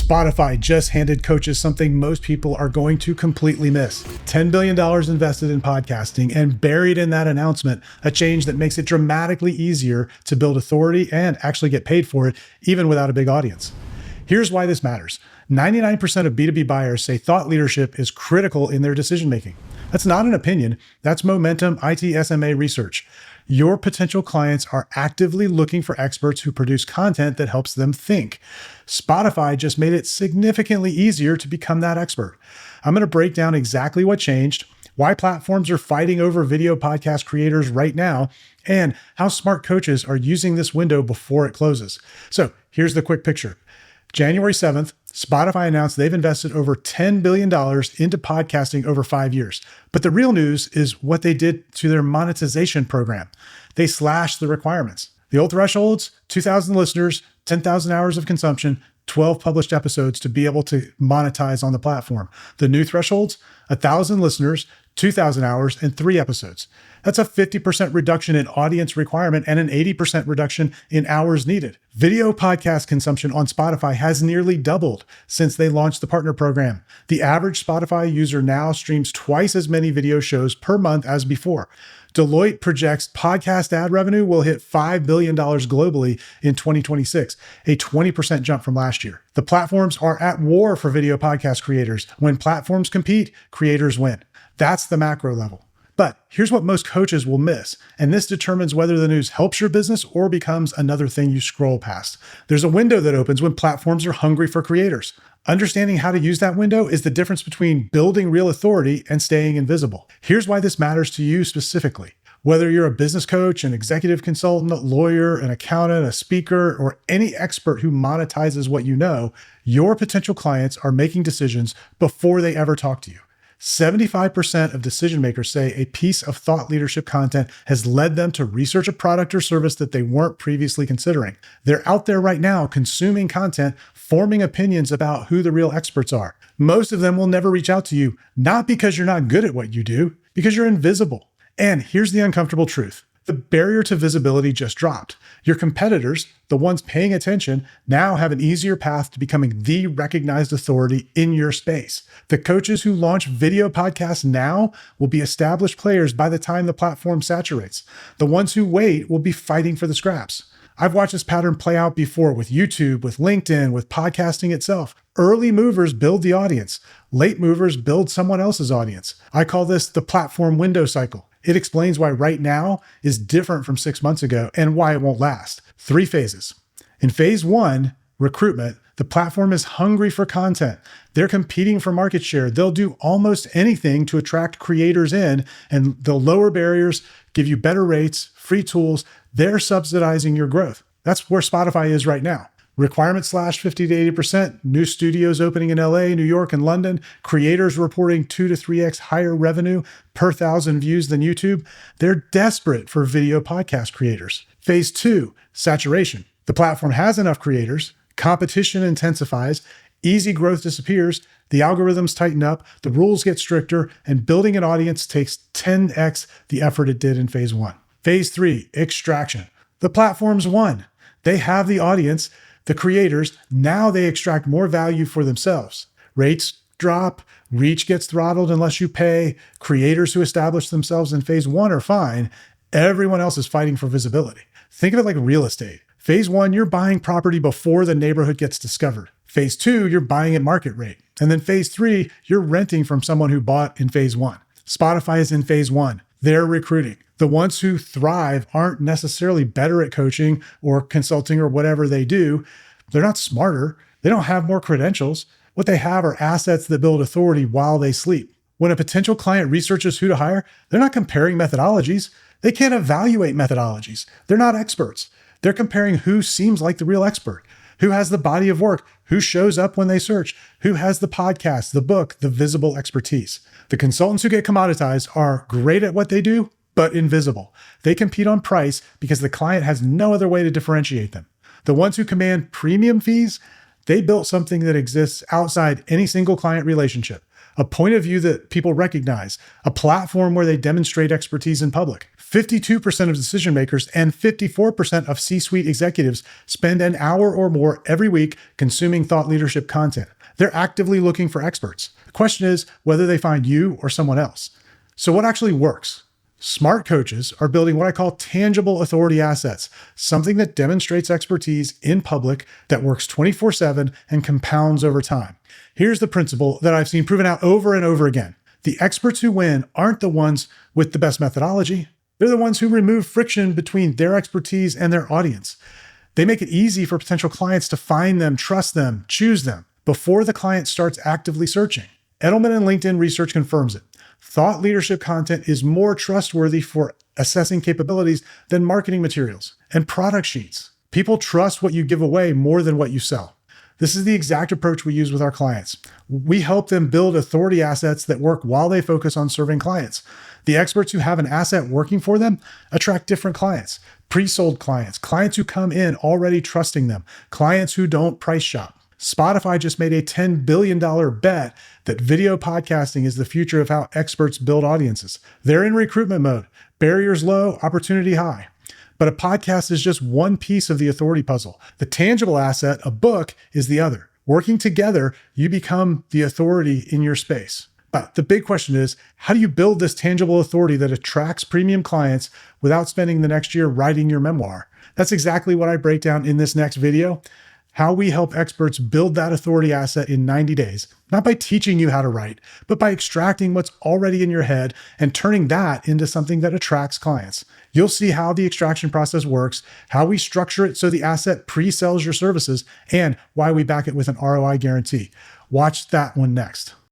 Spotify just handed coaches something most people are going to completely miss. $10 billion invested in podcasting, and buried in that announcement, a change that makes it dramatically easier to build authority and actually get paid for it, even without a big audience. Here's why this matters. 99% of B2B buyers say thought leadership is critical in their decision-making. That's not an opinion. That's Momentum ITSMA research. Your potential clients are actively looking for experts who produce content that helps them think. Spotify just made it significantly easier to become that expert. I'm going to break down exactly what changed, why platforms are fighting over video podcast creators right now, and how smart coaches are using this window before it closes. So here's the quick picture. January 7th, Spotify announced they've invested over $10 billion into podcasting over 5 years. But the real news is what they did to their monetization program. They slashed the requirements. The old thresholds, 2,000 listeners, 10,000 hours of consumption, 12 published episodes to be able to monetize on the platform. The new thresholds, 1,000 listeners, 2,000 hours, and 3 episodes. That's a 50% reduction in audience requirement and an 80% reduction in hours needed. Video podcast consumption on Spotify has nearly doubled since they launched the partner program. The average Spotify user now streams twice as many video shows per month as before. Deloitte projects podcast ad revenue will hit $5 billion globally in 2026, a 20% jump from last year. The platforms are at war for video podcast creators. When platforms compete, creators win. That's the macro level. But here's what most coaches will miss, and this determines whether the news helps your business or becomes another thing you scroll past. There's a window that opens when platforms are hungry for creators. Understanding how to use that window is the difference between building real authority and staying invisible. Here's why this matters to you specifically. Whether you're a business coach, an executive consultant, a lawyer, an accountant, a speaker, or any expert who monetizes what you know, your potential clients are making decisions before they ever talk to you. 75% of decision makers say a piece of thought leadership content has led them to research a product or service that they weren't previously considering. They're out there right now consuming content, forming opinions about who the real experts are. Most of them will never reach out to you, not because you're not good at what you do, because you're invisible. And here's the uncomfortable truth. The barrier to visibility just dropped. Your competitors, the ones paying attention, now have an easier path to becoming the recognized authority in your space. The coaches who launch video podcasts now will be established players by the time the platform saturates. The ones who wait will be fighting for the scraps. I've watched this pattern play out before with YouTube, with LinkedIn, with podcasting itself. Early movers build the audience. Late movers build someone else's audience. I call this the platform window cycle. It explains why right now is different from 6 months ago and why it won't last. 3 phases. In phase 1, recruitment, the platform is hungry for content. They're competing for market share. They'll do almost anything to attract creators in, and they'll lower barriers, give you better rates, free tools. They're subsidizing your growth. That's where Spotify is right now. Requirement slashed 50 to 80%, new studios opening in LA, New York, and London, creators reporting 2 to 3x higher revenue per 1,000 views than YouTube. They're desperate for video podcast creators. Phase 2, saturation. The platform has enough creators, competition intensifies, easy growth disappears, the algorithms tighten up, the rules get stricter, and building an audience takes 10x the effort it did in phase 1. Phase 3, extraction. The platform's won. They have the audience, the creators, now they extract more value for themselves. Rates drop, reach gets throttled unless you pay. Creators who establish themselves in phase 1 are fine. Everyone else is fighting for visibility. Think of it like real estate. Phase 1, you're buying property before the neighborhood gets discovered. Phase 2, you're buying at market rate. And then phase 3, you're renting from someone who bought in phase 1. Spotify is in phase 1. They're recruiting. The ones who thrive aren't necessarily better at coaching or consulting or whatever they do. They're not smarter. They don't have more credentials. What they have are assets that build authority while they sleep. When a potential client researches who to hire, they're not comparing methodologies. They can't evaluate methodologies. They're not experts. They're comparing who seems like the real expert, who has the body of work, who shows up when they search, who has the podcast, the book, the visible expertise. The consultants who get commoditized are great at what they do, but invisible. They compete on price because the client has no other way to differentiate them. The ones who command premium fees, they built something that exists outside any single client relationship. a point of view that people recognize, a platform where they demonstrate expertise in public. 52% of decision makers and 54% of C-suite executives spend an hour or more every week consuming thought leadership content. They're actively looking for experts. The question is whether they find you or someone else. So what actually works? Smart coaches are building what I call tangible authority assets, something that demonstrates expertise in public that works 24/7 and compounds over time. Here's the principle that I've seen proven out over and over again. The experts who win aren't the ones with the best methodology. They're the ones who remove friction between their expertise and their audience. They make it easy for potential clients to find them, trust them, choose them before the client starts actively searching. Edelman and LinkedIn research confirms it. Thought leadership content is more trustworthy for assessing capabilities than marketing materials and product sheets. People trust what you give away more than what you sell. This is the exact approach we use with our clients. We help them build authority assets that work while they focus on serving clients. The experts who have an asset working for them attract different clients, pre-sold clients, clients who come in already trusting them, clients who don't price shop. Spotify just made a $10 billion bet that video podcasting is the future of how experts build audiences. They're in recruitment mode, barriers low, opportunity high. But a podcast is just one piece of the authority puzzle. The tangible asset, a book, is the other. Working together, you become the authority in your space. But the big question is, how do you build this tangible authority that attracts premium clients without spending the next year writing your memoir? That's exactly what I break down in this next video. How we help experts build that authority asset in 90 days, not by teaching you how to write, but by extracting what's already in your head and turning that into something that attracts clients. You'll see how the extraction process works, how we structure it so the asset pre-sells your services, and why we back it with an ROI guarantee. Watch that one next.